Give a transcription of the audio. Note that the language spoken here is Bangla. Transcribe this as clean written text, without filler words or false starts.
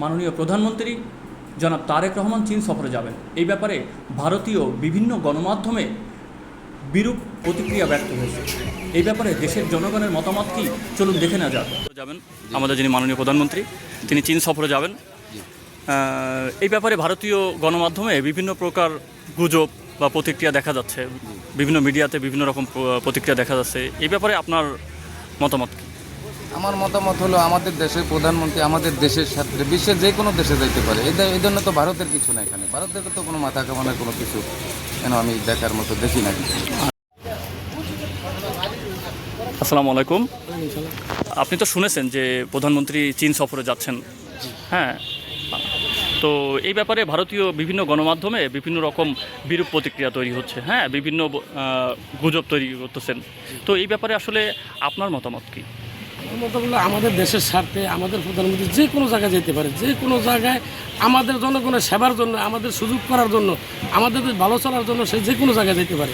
মাননীয় প্রধানমন্ত্রী জনাব তারেক রহমান চীন সফরে যাবেন। এই ব্যাপারে ভারতীয় বিভিন্ন গণমাধ্যমে বিরূপ প্রতিক্রিয়া ব্যক্ত হয়েছে। এই ব্যাপারে দেশের জনগণের মতামত কি, চলুন দেখে নেওয়া যাক। যাবেন আমাদের যিনি মাননীয় প্রধানমন্ত্রী, তিনি চীন সফরে যাবেন। এই ব্যাপারে ভারতীয় গণমাধ্যমে বিভিন্ন প্রকার গুজব বা প্রতিক্রিয়া দেখা যাচ্ছে, বিভিন্ন মিডিয়াতে বিভিন্ন রকম প্রতিক্রিয়া দেখা যাচ্ছে। এই ব্যাপারে আপনার মতামত কি? আমার মতামত হলো, আমাদের দেশের প্রধানমন্ত্রী আমাদের দেশের সাথে বিশ্বের যে কোনো দেশে যাইতে পারে। এই জন্য তো ভারতের কিছু না, এখানে ভারতের তো কোনো মাথা কামানোর কোনো কিছু কেন আমি দেখার মতো দেখি না কিছু। আসসালামু আলাইকুম। আপনি তো শুনেছেন যে প্রধানমন্ত্রী চীন সফরে যাচ্ছেন। হ্যাঁ, তো এই ব্যাপারে ভারতীয় বিভিন্ন গণমাধ্যমে বিভিন্ন রকম বিরূপ প্রতিক্রিয়া তৈরি হচ্ছে। হ্যাঁ, বিভিন্ন গুজব তৈরি করতেছেন। তো এই ব্যাপারে আসলে আপনার মতামত কি? মতামত আমাদের দেশের স্বার্থে আমাদের প্রধানমন্ত্রী যে কোনো জায়গায় যেতে পারে, যে কোনো জায়গায় আমাদের জনগণের সেবার জন্য, আমাদের সুযোগ করার জন্য, আমাদের ভালো চলার জন্য সে যে কোনো জায়গায় যেতে পারে।